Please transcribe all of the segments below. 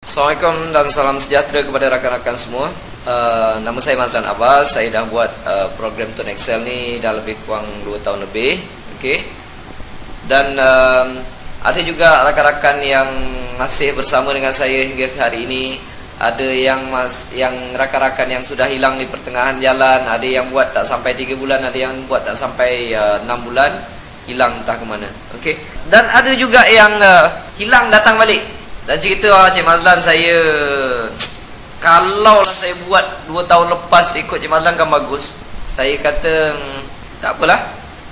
Assalamualaikum dan salam sejahtera kepada rakan-rakan semua. Nama saya Mazlan Abbas. Saya dah buat program Tone Excel ni dah lebih kurang 2 tahun lebih. Okey. Dan ada juga rakan-rakan yang masih bersama dengan saya hingga hari ini. Ada yang rakan-rakan yang sudah hilang di pertengahan jalan. Ada yang buat tak sampai 3 bulan, ada yang buat tak sampai 6 bulan, hilang entah ke mana. Okey. Dan ada juga yang hilang datang balik. Dan cerita Cik Mazlan, saya kalaulah saya buat 2 tahun lepas ikut Cik Mazlan kan bagus. Saya kata tak apalah,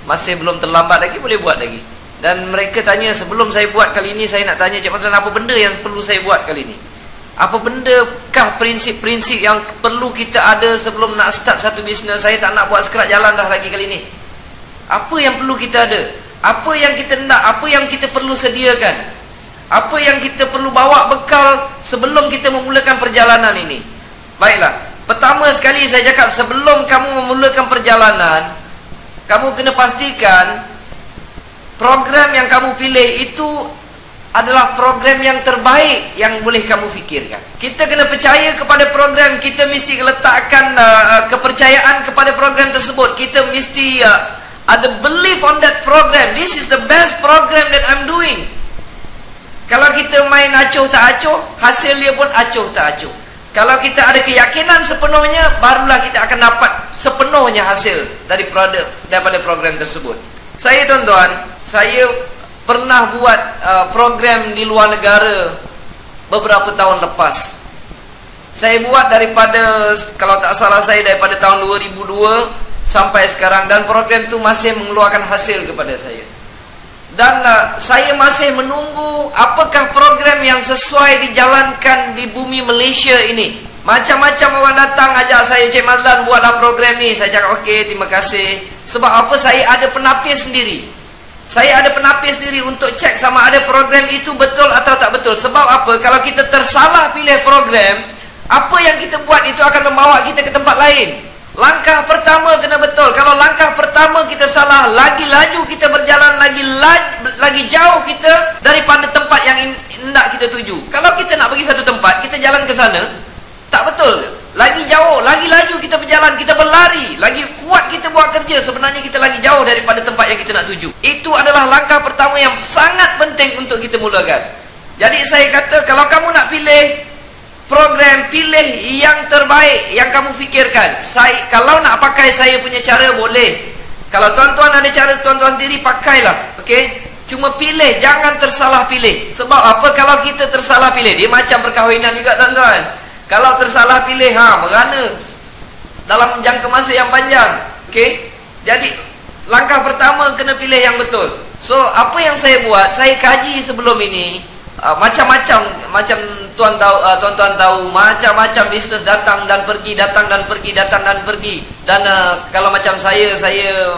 masih belum terlambat lagi, boleh buat lagi. Dan mereka tanya sebelum saya buat kali ini, saya nak tanya Cik Mazlan, apa benda yang perlu saya buat kali ini? Apa bendakah prinsip-prinsip yang perlu kita ada sebelum nak start satu bisnes? Saya tak nak buat sekerat jalan dah lagi kali ini. Apa yang perlu kita ada? Apa yang kita nak? Apa yang kita perlu sediakan? Apa yang kita perlu bawa bekal sebelum kita memulakan perjalanan ini? Baiklah, pertama sekali saya cakap, sebelum kamu memulakan perjalanan, kamu kena pastikan program yang kamu pilih itu adalah program yang terbaik yang boleh kamu fikirkan. Kita kena percaya kepada program. Kita mesti letakkan kepercayaan kepada program tersebut. Kita mesti ada belief on that program. This is the best program that I'm doing. Kalau kita main acuh tak acuh, hasil dia pun acuh tak acuh. Kalau kita ada keyakinan sepenuhnya, barulah kita akan dapat sepenuhnya hasil daripada program tersebut. Saya tuan-tuan, saya pernah buat program di luar negara beberapa tahun lepas. Saya buat daripada, kalau tak salah saya, daripada tahun 2002 sampai sekarang. Dan program itu masih mengeluarkan hasil kepada saya. Dan saya masih menunggu apakah program yang sesuai dijalankan di bumi Malaysia ini. Macam-macam orang datang ajak saya, Cik Mazlan buatlah program ni. Saya cakap okey, terima kasih. Sebab apa? Saya ada penapis sendiri. Saya ada penapis sendiri untuk cek sama ada program itu betul atau tak betul. Sebab apa? Kalau kita tersalah pilih program, apa yang kita buat itu akan membawa kita ke tempat lain. Langkah pertama kena betul. Kalau langkah pertama kita salah, lagi laju kita berjalan, lagi jauh kita daripada tempat yang hendak kita tuju. Kalau kita nak pergi satu tempat, kita jalan ke sana, tak betul. Lagi jauh, lagi laju kita berjalan, kita berlari, lagi kuat kita buat kerja, sebenarnya kita lagi jauh daripada tempat yang kita nak tuju. Itu adalah langkah pertama yang sangat penting untuk kita mulakan. Jadi saya kata, kalau kamu nak pilih program, pilih yang terbaik yang kamu fikirkan. Kalau nak pakai saya punya cara, boleh. Kalau tuan-tuan ada cara tuan-tuan sendiri, pakailah. Okey? Cuma pilih, jangan tersalah pilih. Sebab apa? Kalau kita tersalah pilih, dia macam perkahwinan juga tuan-tuan. Kalau tersalah pilih, merana dalam jangka masa yang panjang. Okey? Jadi langkah pertama kena pilih yang betul. So apa yang saya buat, saya kaji sebelum ini. Macam-macam, macam tuan-tuan tahu, macam-macam bisnes datang dan pergi, datang dan pergi, datang dan pergi. Dan kalau macam saya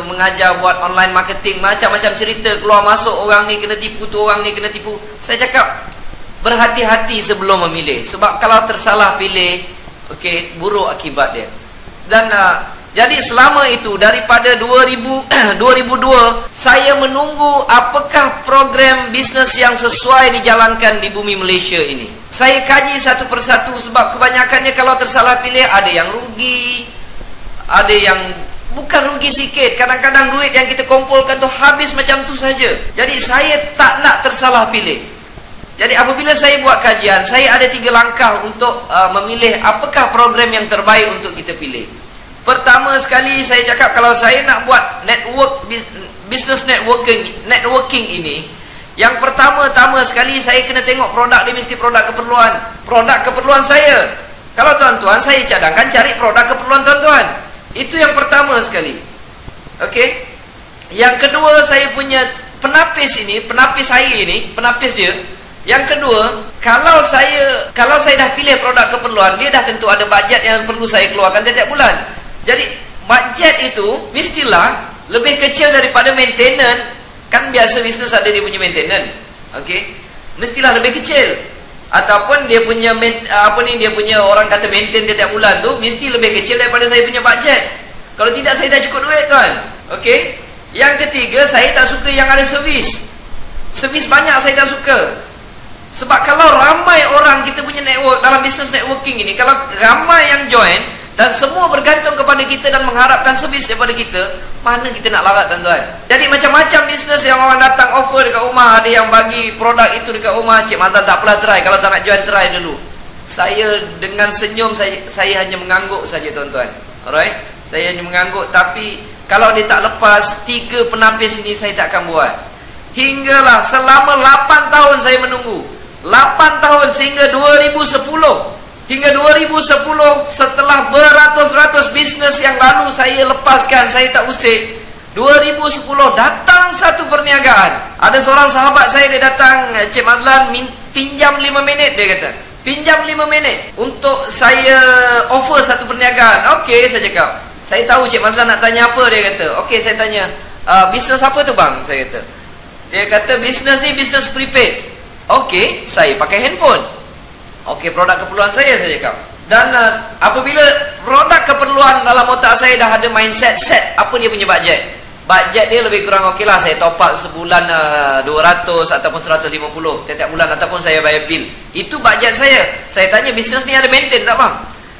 mengajar buat online marketing, macam-macam cerita keluar masuk, orang ni kena tipu tu, orang ni kena tipu. Saya cakap berhati-hati sebelum memilih. Sebab kalau tersalah pilih, okey, buruk akibat dia. Dan jadi selama itu daripada 2002 saya menunggu apakah program bisnes yang sesuai dijalankan di bumi Malaysia ini. Saya kaji satu persatu sebab kebanyakannya kalau tersalah pilih ada yang rugi, ada yang bukan rugi sikit. Kadang-kadang duit yang kita kumpulkan tu habis macam tu saja. Jadi saya tak nak tersalah pilih. Jadi apabila saya buat kajian, saya ada 3 langkah untuk memilih apakah program yang terbaik untuk kita pilih. Pertama sekali saya cakap, kalau saya nak buat business networking ini, yang pertama-tama sekali saya kena tengok produk dia, mesti produk keperluan. Produk keperluan saya. Kalau tuan-tuan, saya cadangkan cari produk keperluan tuan-tuan. Itu yang pertama sekali. Okey. Yang kedua, saya punya penapis ini, penapis saya ini, penapis dia. Yang kedua, kalau saya dah pilih produk keperluan, dia dah tentu ada bajet yang perlu saya keluarkan setiap bulan. Jadi bajet itu mestilah lebih kecil daripada maintenance. Kan biasa bisnes ada dia punya maintenance. Okey. Mestilah lebih kecil. Ataupun dia punya dia punya orang kata maintain setiap bulan tu mesti lebih kecil daripada saya punya bajet. Kalau tidak, saya dah cukup duit tuan. Okey. Yang ketiga, saya tak suka yang ada servis. Servis banyak saya tak suka. Sebab kalau ramai orang kita punya bisnes networking ini, kalau ramai yang join dan semua bergantung kepada kita dan mengharapkan servis daripada kita, mana kita nak larat tuan-tuan? Jadi macam-macam bisnes yang orang datang offer dekat rumah, ada yang bagi produk itu dekat rumah. Cik Mazlan tak apalah try, kalau tak nak join try dulu. Saya dengan senyum saya hanya mengangguk saja tuan-tuan. Alright? Saya hanya mengangguk, tapi kalau dia tak lepas 3 penapis ini saya tak akan buat. Hinggalah selama 8 tahun saya menunggu. 8 tahun sehingga 2010. Hingga 2010, setelah beratus-ratus bisnes yang lalu saya lepaskan, saya tak usik. 2010 datang satu perniagaan. Ada seorang sahabat saya, dia datang, Cik Mazlan pinjam 5 minit, dia kata. Pinjam 5 minit untuk saya offer satu perniagaan. Okey, saya cakap. Saya tahu Cik Mazlan nak tanya apa, dia kata. Okey, saya tanya, bisnes apa tu bang? Saya kata. Dia kata bisnes ni bisnes prepaid. Okey, saya pakai handphone. Okey, produk keperluan saya cakap. Dan apabila produk keperluan dalam otak saya dah ada mindset set apa dia punya budget. Budget dia lebih kurang okey lah, saya top up sebulan 200 ataupun 150 tiap-tiap bulan, ataupun saya bayar bil. Itu budget saya. Saya tanya, bisnes ni ada maintain tak bang?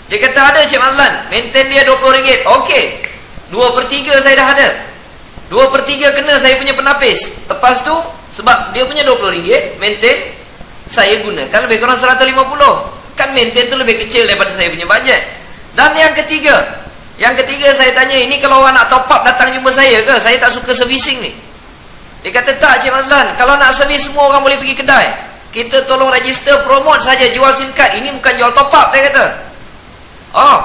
Dia kata ada Cik Mazlan, maintain dia RM20. Okey, 2/3 saya dah ada. 2/3 kena saya punya penapis. Lepas tu sebab dia punya RM20 maintain, saya gunakan lebih kurang 150. Kan maintain tu lebih kecil daripada saya punya budget. Dan yang ketiga saya tanya, ini kalau orang nak top up datang jumpa saya ke? Saya tak suka servicing ni. Dia kata tak Cik Mazlan, kalau nak servis semua orang boleh pergi kedai. Kita tolong register, promote saja, jual SIM card. Ini bukan jual top up, dia kata. Oh,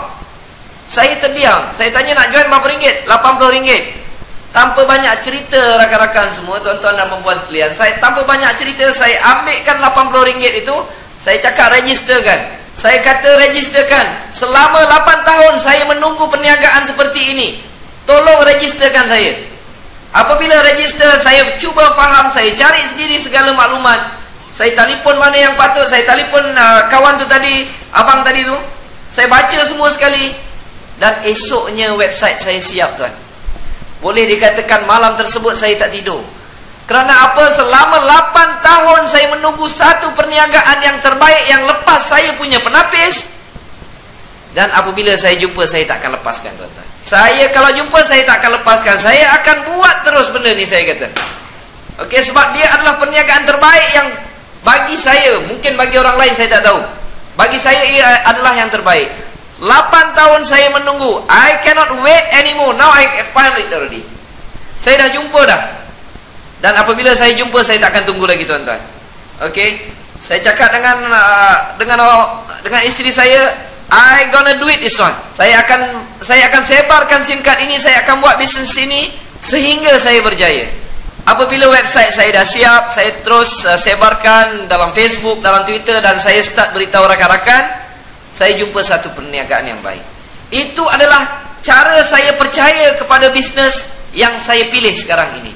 saya terdiam. Saya tanya nak join berapa ringgit? RM80. Tanpa banyak cerita rakan-rakan semua, tuan-tuan dan puan-puan sekalian, tanpa banyak cerita, saya ambilkan RM80 itu, saya cakap registerkan. Saya kata registerkan. Selama 8 tahun saya menunggu perniagaan seperti ini. Tolong registerkan saya. Apabila register, saya cuba faham, saya cari sendiri segala maklumat. Saya telefon mana yang patut, saya telefon kawan tu tadi, abang tadi tu. Saya baca semua sekali. Dan esoknya website saya siap tuan. Boleh dikatakan malam tersebut saya tak tidur. Kerana apa? Selama 8 tahun saya menunggu satu perniagaan yang terbaik yang lepas saya punya penapis. Dan apabila saya jumpa, saya tak akan lepaskan tuan-tuan. Saya kalau jumpa, saya tak akan lepaskan. Saya akan buat terus benda ni, saya kata. Okey, sebab dia adalah perniagaan terbaik yang bagi saya, mungkin bagi orang lain saya tak tahu. Bagi saya ia adalah yang terbaik. 8 tahun saya menunggu. I cannot wait anymore. Now I find it already. Saya dah jumpa dah. Dan apabila saya jumpa, saya tak akan tunggu lagi tuan-tuan. Okey, saya cakap dengan isteri saya, I gonna do it this one. Saya akan sebarkan SIM card ini, saya akan buat bisnes ini sehingga saya berjaya. Apabila website saya dah siap, saya terus sebarkan dalam Facebook, dalam Twitter, dan saya start beritahu rakan-rakan. Saya jumpa satu perniagaan yang baik. Itu adalah cara saya percaya kepada bisnes yang saya pilih sekarang ini.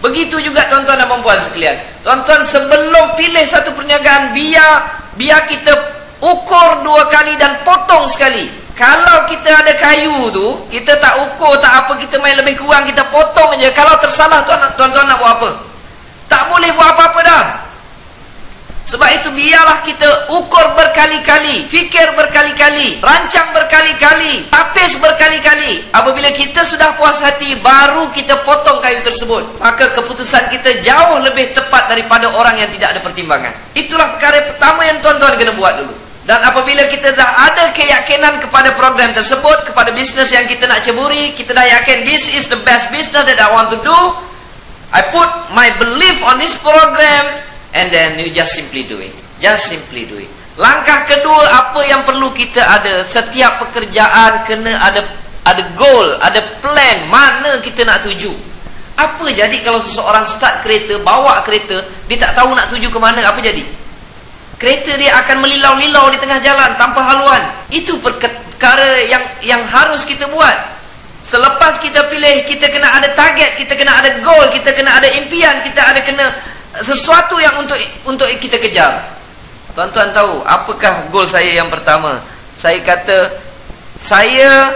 Begitu juga tuan-tuan dan puan-puan sekalian. Tuan-tuan, sebelum pilih satu perniagaan, biar kita ukur 2 kali dan potong sekali. Kalau kita ada kayu tu, kita tak ukur, tak apa, kita main lebih kurang, kita potong aja. Kalau tersalah, tuan-tuan nak buat apa? Tak boleh buat apa-apa dah. Sebab itu biarlah kita ukur berkali-kali, fikir berkali-kali, rancang berkali-kali, tapis berkali-kali. Apabila kita sudah puas hati, baru kita potong kayu tersebut. Maka keputusan kita jauh lebih tepat daripada orang yang tidak ada pertimbangan. Itulah perkara pertama yang tuan-tuan kena buat dulu. Dan apabila kita dah ada keyakinan kepada program tersebut, kepada bisnes yang kita nak ceburi, kita dah yakin this is the best business that I want to do, I put my belief on this program. And then you just simply do it. Just simply do it. Langkah kedua, apa yang perlu kita ada? Setiap pekerjaan kena ada goal, ada plan, mana kita nak tuju. Apa jadi kalau seseorang start kereta, bawa kereta, dia tak tahu nak tuju ke mana, apa jadi? Kereta dia akan melilau-lilau di tengah jalan tanpa haluan. Itu perkara yang harus kita buat. Selepas kita pilih, kita kena ada target, kita kena ada goal, kita kena ada impian, kita ada kena sesuatu yang untuk kita kejar. Tuan-tuan tahu apakah goal saya yang pertama? Saya kata saya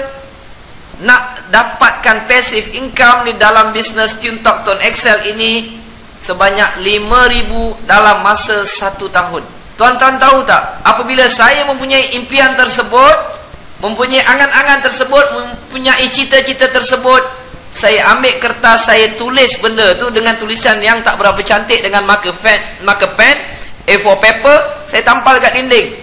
nak dapatkan passive income di dalam bisnes TuneTalk Tone Excel ini sebanyak 5,000 dalam masa 1 tahun. Tuan-tuan tahu tak, apabila saya mempunyai impian tersebut, mempunyai angan-angan tersebut, mempunyai cita-cita tersebut, saya ambil kertas, saya tulis benda tu dengan tulisan yang tak berapa cantik, dengan marker pen, A4 paper, saya tampal kat dinding.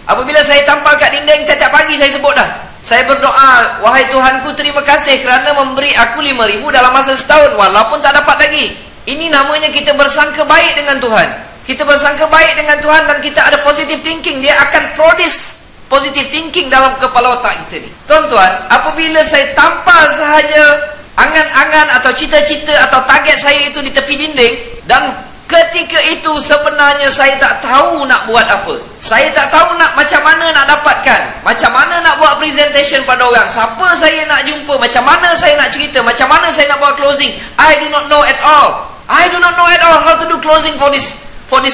Apabila saya tampal kat dinding, tiap pagi saya sebut dah. Saya berdoa, wahai Tuhanku, terima kasih kerana memberi aku 5,000 dalam masa setahun, walaupun tak dapat lagi. Ini namanya kita bersangka baik dengan Tuhan. Kita bersangka baik dengan Tuhan dan kita ada positive thinking. Dia akan produce positive thinking dalam kepala otak kita ni. Tuan-tuan, apabila saya tampal sahaja angan-angan atau cita-cita atau target saya itu di tepi dinding, dan ketika itu sebenarnya saya tak tahu nak buat apa. Saya tak tahu macam mana nak dapatkan, macam mana nak buat presentation pada orang, siapa saya nak jumpa, macam mana saya nak cerita, macam mana saya nak buat closing. I do not know at all. I do not know at all how to do closing for this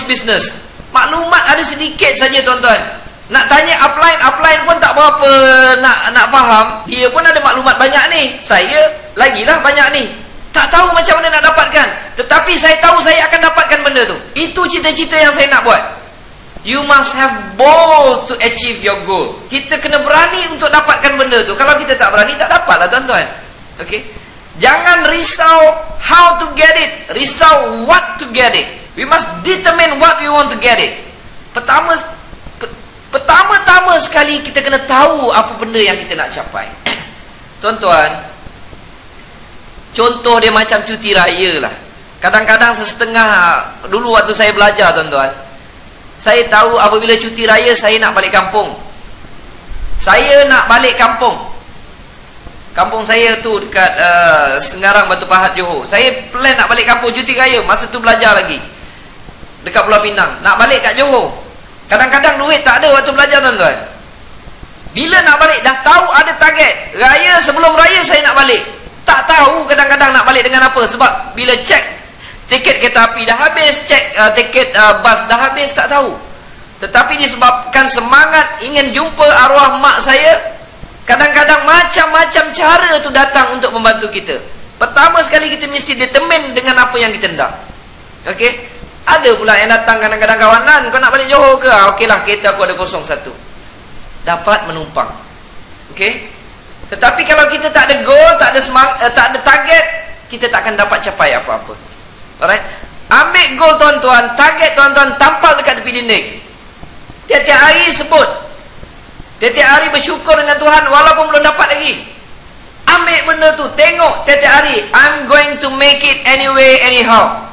business. Maklumat ada sedikit saja, tuan-tuan. Nak tanya upline pun tak berapa nak faham. Dia pun ada maklumat banyak ni, saya lagilah banyak ni. Tak tahu macam mana nak dapatkan. Tetapi saya tahu saya akan dapatkan benda tu. Itu cita-cita yang saya nak buat. You must have bold to achieve your goal. Kita kena berani untuk dapatkan benda tu. Kalau kita tak berani, tak dapatlah, tuan-tuan. Okay? Jangan risau how to get it, risau what to get it. We must determine what we want to get it. Pertama-tama sekali kita kena tahu apa benda yang kita nak capai. Tuan-tuan, contoh dia macam cuti raya lah. Kadang-kadang sesetengah, dulu waktu saya belajar, tuan-tuan, saya tahu apabila cuti raya saya nak balik kampung. Saya nak balik kampung. Kampung saya tu dekat Sengarang, Batu Pahat, Johor. Saya plan nak balik kampung cuti raya. Masa tu belajar lagi dekat Pulau Pinang. Nak balik kat Johor. Kadang-kadang duit tak ada waktu belajar, tuan-tuan. Bila nak balik, dah tahu ada target raya, sebelum raya saya nak balik. Tak tahu kadang-kadang nak balik dengan apa. Sebab bila cek tiket kereta api dah habis, cek tiket bas dah habis, tak tahu. Tetapi disebabkan semangat ingin jumpa arwah mak saya, kadang-kadang macam-macam cara tu datang untuk membantu kita. Pertama sekali kita mesti determine dengan apa yang kita hendak. Okey? Ada pula yang datang kadang-kadang, kawanan, kau nak balik Johor ke? Okeylah, kereta aku ada 01. Dapat menumpang. Okey? Tetapi kalau kita tak ada goal, tak ada target, kita tak akan dapat capai apa-apa. Alright? Ambil goal, tuan-tuan, target tuan-tuan, tampal dekat tepi dinding. Tiap-tiap hari sebut. Tiap-tiap hari bersyukur dengan Tuhan walaupun belum dapat lagi. Ambil benda tu, tengok tiap-tiap hari, I'm going to make it anyway, anyhow.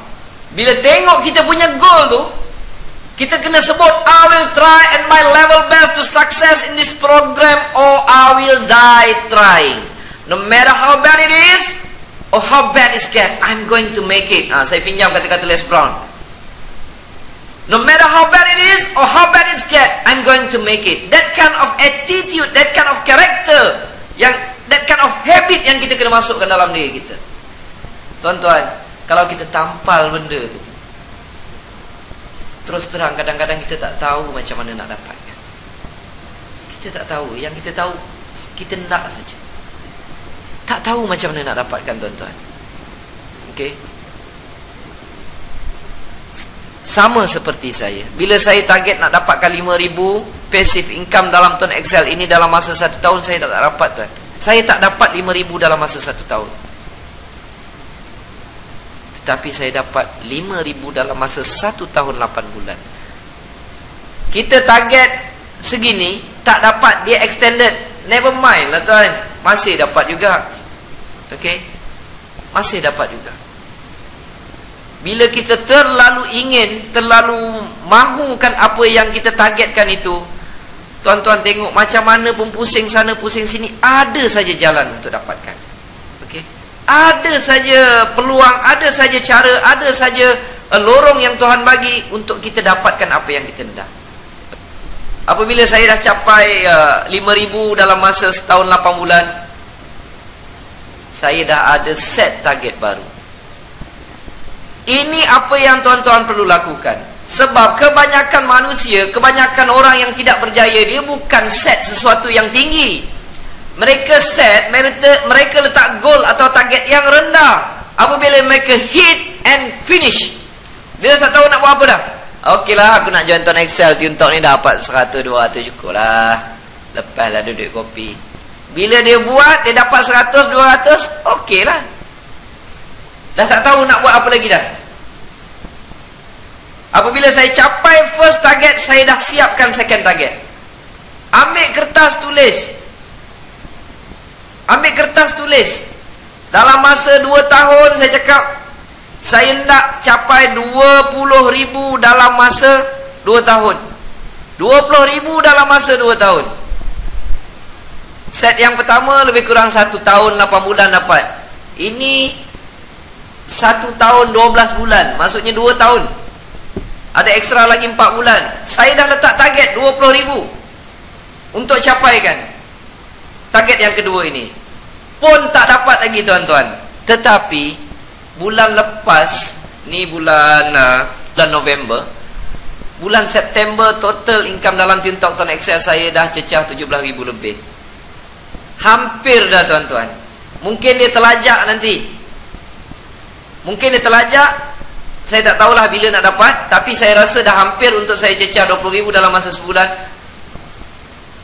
Bila tengok kita punya goal tu, kita kena sebut, I will try at my level best to success in this program, or I will die trying. No matter how bad it is, or how bad it gets, I'm going to make it. Saya pinjam kata-kata Les Brown. No matter how bad it is, or how bad it gets, I'm going to make it. That kind of attitude, that kind of character, that kind of habit yang kita kena masukkan dalam diri kita. Tuan-tuan, kalau kita tampal benda tu, terus terang kadang-kadang kita tak tahu macam mana nak dapatkan. Kita tak tahu. Yang kita tahu, kita nak saja. Tak tahu macam mana nak dapatkan, tuan-tuan. Okey? Sama seperti saya. Bila saya target nak dapatkan 5,000 passive income dalam Tuan Excel ini dalam masa 1 tahun, saya tak dapat, tuan. Saya tak dapat 5,000 dalam masa 1 tahun. Tetapi saya dapat 5,000 dalam masa 1 tahun 8 bulan. Kita target segini, tak dapat, dia extended. Never mind lah, tuan. Masih dapat juga. Okey? Masih dapat juga. Bila kita terlalu ingin, terlalu mahukan apa yang kita targetkan itu, tuan-tuan tengok macam mana pun pusing sana, pusing sini, ada saja jalan untuk dapatkan. Ada saja peluang, ada saja cara, ada saja lorong yang Tuhan bagi untuk kita dapatkan apa yang kita hendak. Apabila saya dah capai 5,000 dalam masa setahun 8 bulan, saya dah ada set target baru. Ini apa yang tuan-tuan perlu lakukan. Sebab kebanyakan manusia, kebanyakan orang yang tidak berjaya, dia bukan set sesuatu yang tinggi. Mereka set, mereka letak goal atau target yang rendah. Apabila mereka hit and finish, dia tak tahu nak buat apa dah. Okey lah, aku nak join Tuan Excel. Untuk ni dapat 100-200 cukup lah. Lepas lah duduk kopi. Bila dia buat, dia dapat 100-200, okey lah. Dah tak tahu nak buat apa lagi dah. Apabila saya capai first target, saya dah siapkan second target. Ambil kertas tulis. Ambil kertas tulis. Dalam masa 2 tahun saya cakap, saya nak capai 20,000 dalam masa 2 tahun. 20,000 dalam masa 2 tahun. Set yang pertama lebih kurang 1 tahun 8 bulan dapat. Ini 1 tahun 12 bulan. Maksudnya 2 tahun. Ada ekstra lagi 4 bulan. Saya dah letak target 20,000 untuk capaikan target yang kedua ini. Pun tak dapat lagi tuan-tuan. Tetapi bulan lepas, ni bulan November, bulan September, total income dalam TuneTalk Tuan Excel saya dah cecah 17,000 lebih. Hampir dah tuan-tuan. Mungkin dia terlajak nanti. Mungkin dia terlajak. Saya tak tahulah bila nak dapat. Tapi saya rasa dah hampir untuk saya cecah 20,000 dalam masa sebulan.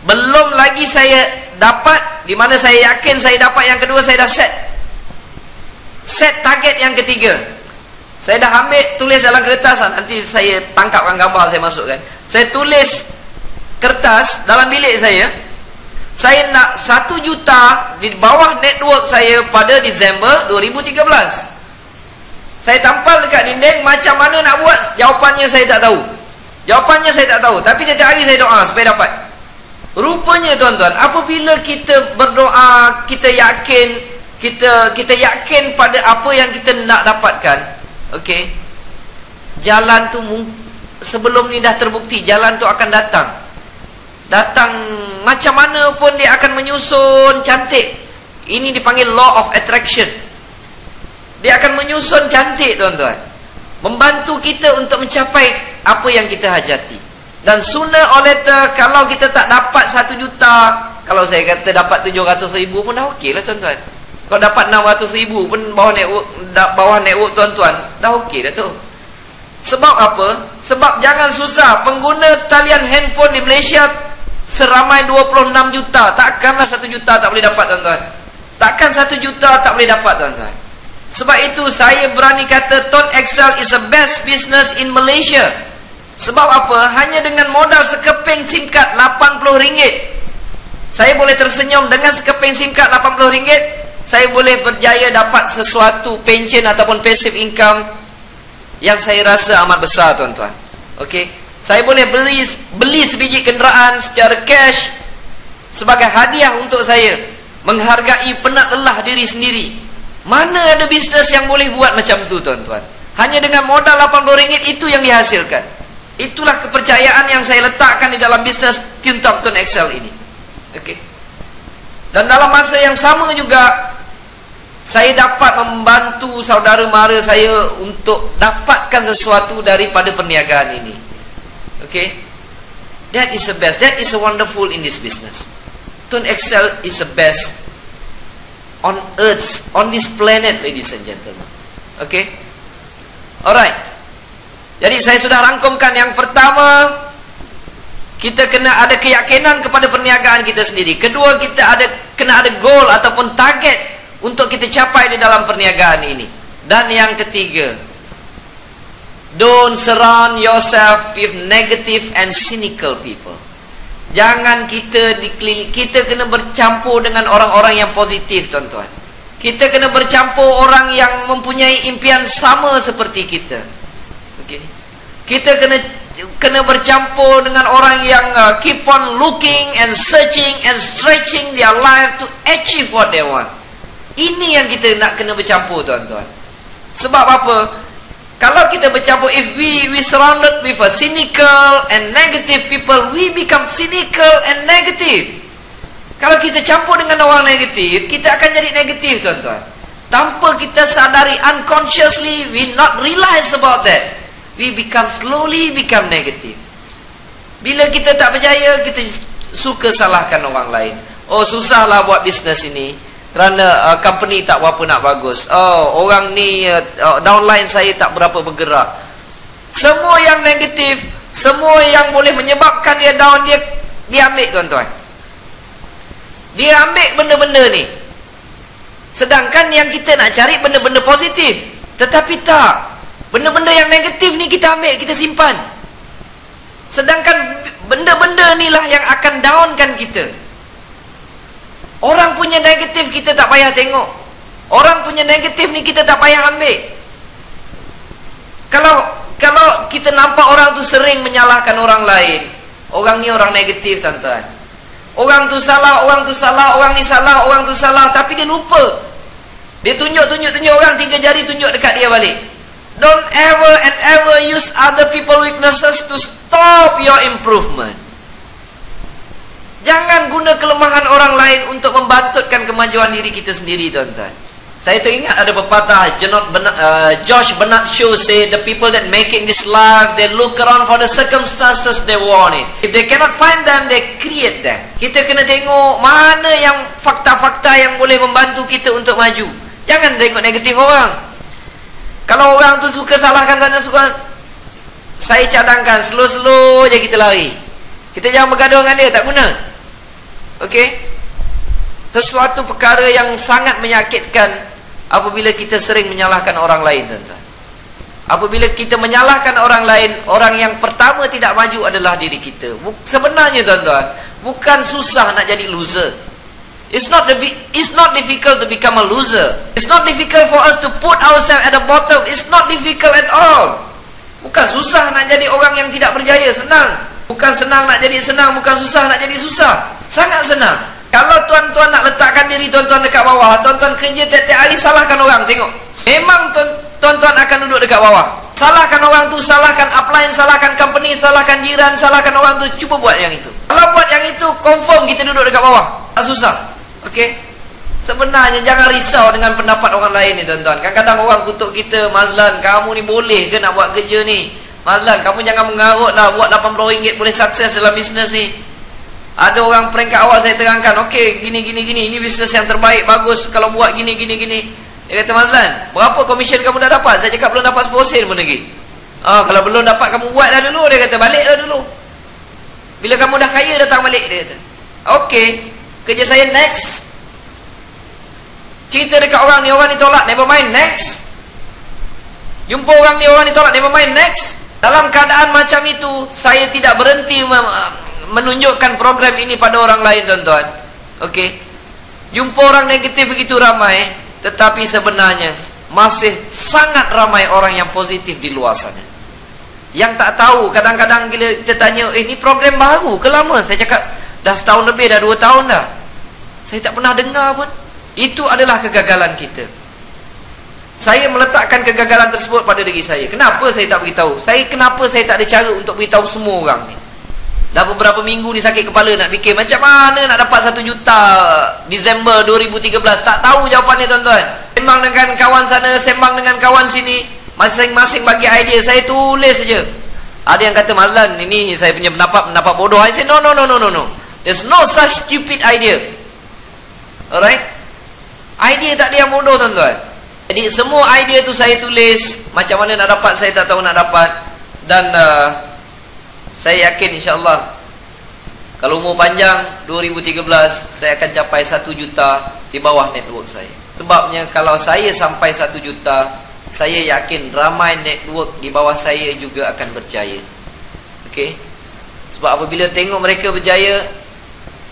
Belum lagi saya dapat, di mana saya yakin saya dapat yang kedua, saya dah set target yang ketiga. Saya dah ambil, tulis dalam kertas. Nanti saya tangkapkan gambar, saya masukkan. Saya tulis kertas dalam bilik saya. Saya nak 1 juta di bawah network saya pada Disember 2013. Saya tampal dekat dinding. Macam mana nak buat? Jawapannya saya tak tahu. Jawapannya saya tak tahu. Tapi setiap hari saya doa supaya dapat. Rupanya tuan-tuan, apabila kita berdoa, kita yakin pada apa yang kita nak dapatkan, okey, jalan tu sebelum ni dah terbukti, jalan tu akan datang macam mana pun dia akan menyusun cantik. Ini dipanggil law of attraction. Dia akan menyusun cantik tuan-tuan, membantu kita untuk mencapai apa yang kita hajati. Dan sooner or later, kalau kita tak dapat 1 juta, kalau saya kata dapat 700,000 pun dah okey lah tuan-tuan. Kalau dapat 600,000 pun bawah network tuan-tuan, dah okey dah tu. Sebab apa? Sebab jangan susah. Pengguna talian handphone di Malaysia seramai 26 juta. Takkanlah 1 juta tak boleh dapat tuan-tuan. Takkan 1 juta tak boleh dapat tuan-tuan. Sebab itu saya berani kata Tuan Excel is the best business in Malaysia. Sebab apa? Hanya dengan modal sekeping SIM card RM80, saya boleh tersenyum. Dengan sekeping SIM card RM80, saya boleh berjaya dapat sesuatu pension ataupun passive income yang saya rasa amat besar tuan-tuan. Okey, saya boleh beli sebiji kenderaan secara cash sebagai hadiah untuk saya, menghargai penat lelah diri sendiri. Mana ada bisnes yang boleh buat macam tu tuan-tuan? Hanya dengan modal RM80 itu yang dihasilkan. Itulah kepercayaan yang saya letakkan di dalam bisnes TuneTalk Tuan Excel ini. Okey. Dan dalam masa yang sama juga, saya dapat membantu saudara mara saya untuk dapatkan sesuatu daripada perniagaan ini. Okey. That is the best. That is a wonderful in this business. Tuan Excel is the best on earth, on this planet, ladies and gentlemen. Okay, alright. Jadi saya sudah rangkumkan. Yang pertama, kita kena ada keyakinan kepada perniagaan kita sendiri. Kedua, kita kena ada goal ataupun target untuk kita capai di dalam perniagaan ini. Dan yang ketiga, don't surround yourself with negative and cynical people. Jangan kita kena bercampur dengan orang-orang yang positif tuan-tuan. Kita kena bercampur orang yang mempunyai impian sama seperti kita. Okey. Kita kena bercampur dengan orang yang keep on looking and searching and stretching their life to achieve what they want. Ini yang kita nak kena bercampur tuan-tuan. Sebab apa? Kalau kita bercampur, if we surrounded with a cynical and negative people, we become cynical and negative. Kalau kita campur dengan orang negatif, kita akan jadi negatif tuan-tuan. Tanpa kita sadari, unconsciously, we not realize about that, we slowly become negative. Bila kita tak berjaya, kita suka salahkan orang lain. Oh, susahlah buat bisnes ini kerana company tak berapa nak bagus. Oh, orang ni downline saya tak berapa bergerak. Semua yang negatif, semua yang boleh menyebabkan dia down, dia ambil tuan-tuan. Dia ambil benda-benda ni. Sedangkan yang kita nak cari benda-benda positif. Tetapi tak, benda-benda yang negatif ni kita ambil, kita simpan. Sedangkan benda-benda ni lah yang akan downkan kita. Orang punya negatif kita tak payah tengok. Orang punya negatif ni kita tak payah ambil. Kalau kita nampak orang tu sering menyalahkan orang lain, orang ni orang negatif tuan-tuan. Orang tu salah, orang tu salah, orang ni salah, orang tu salah, tapi dia lupa. Dia tunjuk orang, 3 jari tunjuk dekat dia balik. Don't ever and ever use other people weaknesses to stop your improvement. Jangan guna kelemahan orang lain untuk membantutkan kemajuan diri kita sendiri tuan-tuan. Saya teringat ada pepatah Josh Bernard Shaw say, the people that make it in this life, they look around for the circumstances they want it. If they cannot find them, they create them. Kita kena tengok mana yang fakta-fakta yang boleh membantu kita untuk maju. Jangan tengok negatif orang. Kalau orang tu suka salahkan sana, suka, saya cadangkan slow-slow je kita lari. Kita jangan bergaduh dengan dia, tak guna. Okey? Sesuatu perkara yang sangat menyakitkan apabila kita sering menyalahkan orang lain, tuan-tuan. Apabila kita menyalahkan orang lain, orang yang pertama tidak maju adalah diri kita. Sebenarnya tuan-tuan, bukan susah nak jadi loser. It's not difficult to become a loser. It's not difficult for us to put ourselves at the bottom. It's not difficult at all. Bukan susah nak jadi orang yang tidak berjaya, senang. Bukan senang nak jadi senang, bukan susah nak jadi susah. Sangat senang. Kalau tuan-tuan nak letakkan diri tuan-tuan dekat bawah, tuan-tuan kerja tiap-tiap hari salahkan orang, tengok. Memang tuan-tuan akan duduk dekat bawah. Salahkan orang tu, salahkan upline, salahkan company, salahkan jiran, salahkan orang tu. Cuba buat yang itu. Kalau buat yang itu, confirm kita duduk dekat bawah. Tak susah. Okey? Sebenarnya jangan risau dengan pendapat orang lain ni tuan-tuan. Kadang-kadang orang kutuk kita, Mazlan, kamu ni boleh ke nak buat kerja ni? Mazlan, kamu jangan mengarut lah, buat RM80 boleh sukses dalam bisnes ni. Ada orang prank kat awal, saya terangkan, okey, gini, ini bisnes yang terbaik, bagus kalau buat gini. Dia kata, Mazlan, berapa komisen kamu dah dapat? Saya cakap belum dapat 10 sen pun lagi. Kalau belum dapat, kamu buat dah dulu. Dia kata, balik dah dulu. Bila kamu dah kaya, datang balik. Dia kata, okey, kerja saya next. Cerita dekat orang ni tolak, never mind, next. Jumpa orang ni tolak, never mind, next. Dalam keadaan macam itu, saya tidak berhenti menunjukkan program ini pada orang lain, tuan-tuan. Okey. Jumpa orang negatif begitu ramai, tetapi sebenarnya masih sangat ramai orang yang positif di luar sana. Yang tak tahu, kadang-kadang bila kita tanya, ini program baru ke lama? Saya cakap, dah setahun lebih, dah 2 tahun dah. Saya tak pernah dengar pun. Itu adalah kegagalan kita. Saya meletakkan kegagalan tersebut pada diri saya. Kenapa saya tak beritahu? Kenapa saya tak ada cara untuk beritahu semua orang ni? Dah beberapa minggu ni sakit kepala nak fikir macam mana nak dapat 1 juta Disember 2013. Tak tahu jawapannya, tuan-tuan. Sembang dengan kawan sana, sembang dengan kawan sini, masing-masing bagi idea. Saya tulis saja. Ada yang kata, Mazlan, ini saya punya pendapat bodoh. I say, no. There's no such stupid idea. Alright? Idea tak ada yang bodoh, tuan-tuan. Jadi semua idea tu saya tulis. Macam mana nak dapat, saya tak tahu nak dapat. Dan saya yakin insyaAllah kalau umur panjang 2013 saya akan capai 1 juta di bawah network saya. Sebabnya kalau saya sampai 1 juta, saya yakin ramai network di bawah saya juga akan berjaya. Okey? Sebab apabila tengok mereka berjaya,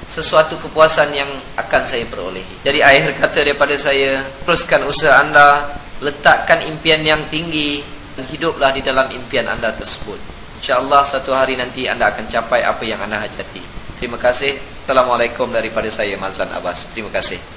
sesuatu kepuasan yang akan saya perolehi. Jadi akhir kata daripada saya, teruskan usaha anda, letakkan impian yang tinggi, dan hiduplah di dalam impian anda tersebut. InsyaAllah satu hari nanti anda akan capai apa yang anda hajati. Terima kasih. Assalamualaikum daripada saya, Mazlan Abbas. Terima kasih.